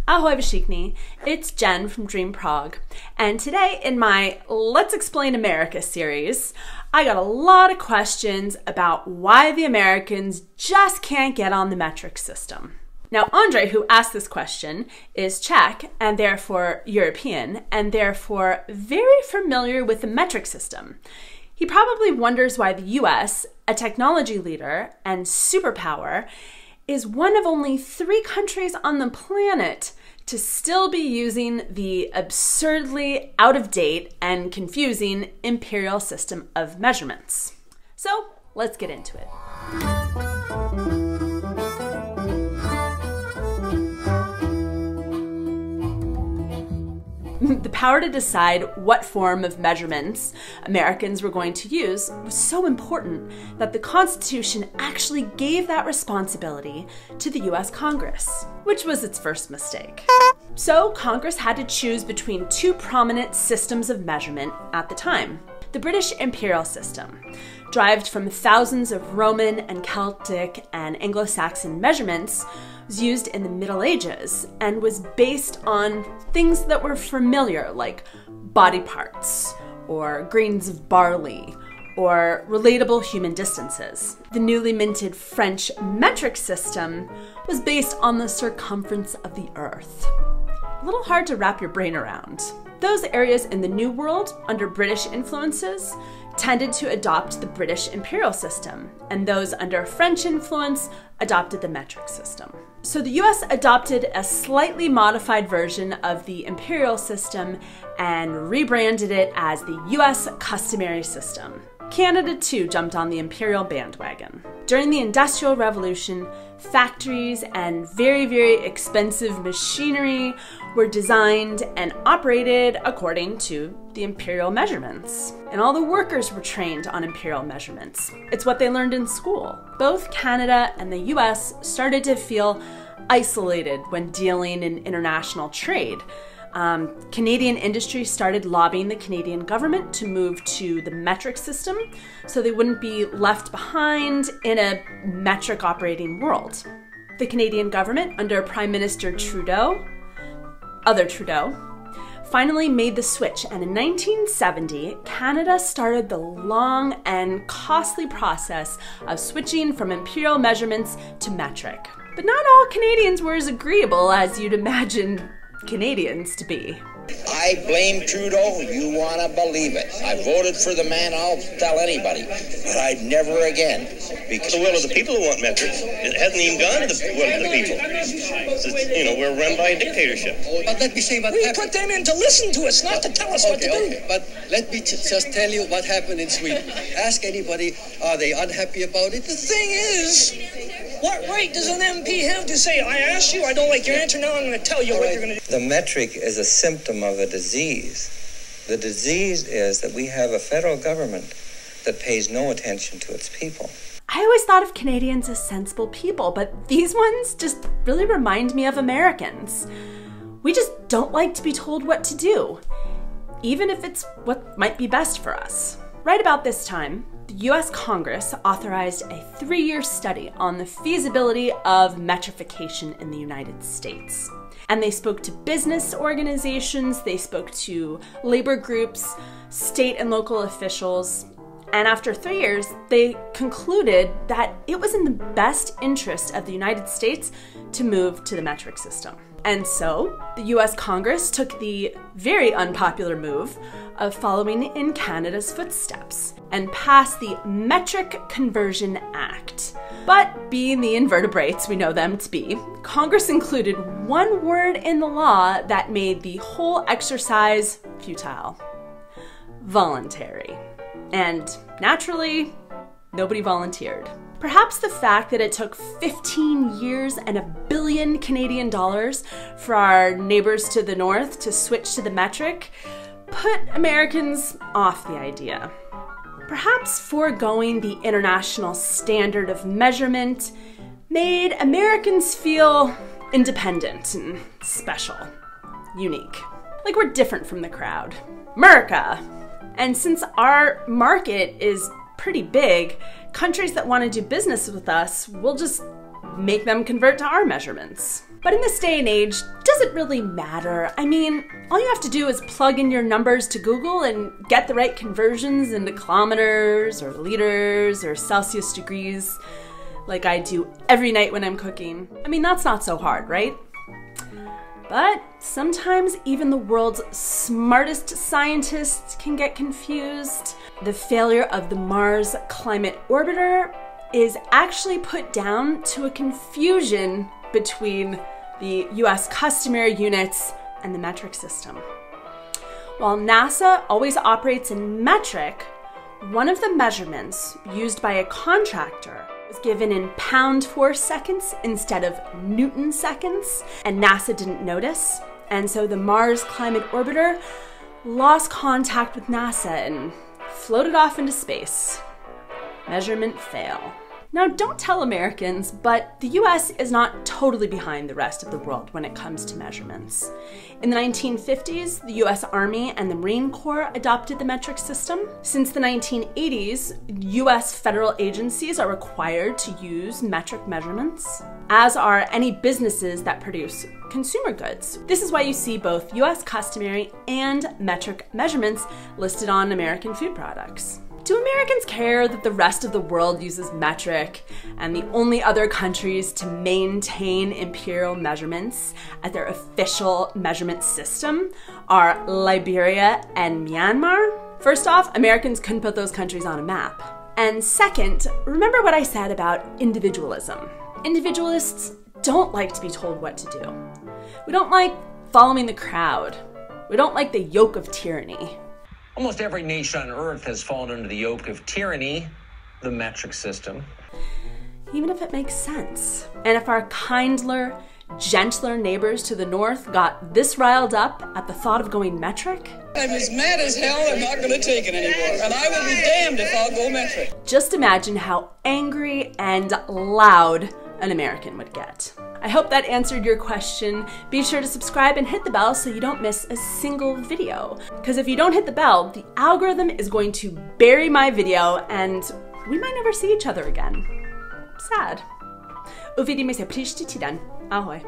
Ahoy Vashikni, it's Jen from Dream Prague, and today in my Let's Explain America series, I got a lot of questions about why the Americans just can't get on the metric system. Now, Andre, who asked this question, is Czech and therefore European, and therefore very familiar with the metric system. He probably wonders why the US, a technology leader and superpower, is one of only 3 countries on the planet to still be using the absurdly out-of-date and confusing imperial system of measurements. So let's get into it. The power to decide what form of measurements Americans were going to use was so important that the Constitution actually gave that responsibility to the US Congress, which was its first mistake. So Congress had to choose between 2 prominent systems of measurement at the time. The British imperial system, derived from thousands of Roman and Celtic and Anglo-Saxon measurements, was used in the Middle Ages and was based on things that were familiar, like body parts, or grains of barley, or relatable human distances. The newly minted French metric system was based on the circumference of the Earth. A little hard to wrap your brain around. Those areas in the New World, under British influences, tended to adopt the British imperial system, and those under French influence adopted the metric system. So the US adopted a slightly modified version of the imperial system and rebranded it as the US customary system. Canada too jumped on the imperial bandwagon. During the Industrial Revolution, factories and very expensive machinery were designed and operated according to the imperial measurements. And all the workers were trained on imperial measurements. It's what they learned in school. Both Canada and the US started to feel isolated when dealing in international trade. Canadian industry started lobbying the Canadian government to move to the metric system so they wouldn't be left behind in a metric operating world. The Canadian government under Prime Minister Trudeau, finally made the switch, and in 1970, Canada started the long and costly process of switching from imperial measurements to metric. But not all Canadians were as agreeable as you'd imagine Canadians to be. I blame Trudeau, you want to believe it. I voted for the man, I'll tell anybody, but I'd never again. Because the will of the people who want metrics, it hasn't even gone to the will of the people. We're run by a dictatorship. But let me say what happened. We put them in to listen to us, not to tell us what to do. But let me just tell you what happened in Sweden. Ask anybody, are they unhappy about it? The thing is, what right does an MP have to say, I asked you, I don't like your answer, now I'm going to tell you what you're going to do? The metric is a symptom of a disease. The disease is that we have a federal government that pays no attention to its people. I always thought of Canadians as sensible people, but these ones just really remind me of Americans. We just don't like to be told what to do, even if it's what might be best for us. Right about this time, the US Congress authorized a 3-year study on the feasibility of metrification in the United States. And they spoke to business organizations, they spoke to labor groups, state and local officials, and after 3 years, they concluded that it was in the best interest of the United States to move to the metric system. And so, the US Congress took the very unpopular move of following in Canada's footsteps and passed the Metric Conversion Act. But being the invertebrates we know them to be, Congress included one word in the law that made the whole exercise futile: voluntary. And naturally, nobody volunteered. Perhaps the fact that it took 15 years and $1 billion Canadian for our neighbors to the north to switch to the metric put Americans off the idea. Perhaps foregoing the international standard of measurement made Americans feel independent and special, unique. Like we're different from the crowd. America! And since our market is pretty big, countries that want to do business with us will just make them convert to our measurements. But in this day and age, does it really matter? I mean, all you have to do is plug in your numbers to Google and get the right conversions into kilometers or liters or Celsius degrees, like I do every night when I'm cooking. I mean, that's not so hard, right? But sometimes even the world's smartest scientists can get confused. The failure of the Mars Climate Orbiter is actually put down to a confusion between the US customary units and the metric system. While NASA always operates in metric, one of the measurements used by a contractor was given in pound-force seconds instead of Newton seconds, and NASA didn't notice. And so the Mars Climate Orbiter lost contact with NASA and floated off into space. Measurement fail. Now, don't tell Americans, but the US is not totally behind the rest of the world when it comes to measurements. In the 1950s, the US Army and the Marine Corps adopted the metric system. Since the 1980s, US federal agencies are required to use metric measurements, as are any businesses that produce consumer goods. This is why you see both US customary and metric measurements listed on American food products. Do Americans care that the rest of the world uses metric and the only other countries to maintain imperial measurements as their official measurement system are Liberia and Myanmar? First off, Americans couldn't put those countries on a map. And second, remember what I said about individualism. Individualists don't like to be told what to do. We don't like following the crowd. We don't like the yoke of tyranny. Almost every nation on Earth has fallen under the yoke of tyranny, the metric system. Even if it makes sense. And if our kindler, gentler neighbors to the north got this riled up at the thought of going metric, I'm as mad as hell, I'm not going to take it anymore. And I will be damned if I'll go metric. just imagine how angry and loud an American would get. I hope that answered your question. Be sure to subscribe and hit the bell so you don't miss a single video. Because if you don't hit the bell, the algorithm is going to bury my video and we might never see each other again. Sad. Uvidíme se příští týden. Ahoj.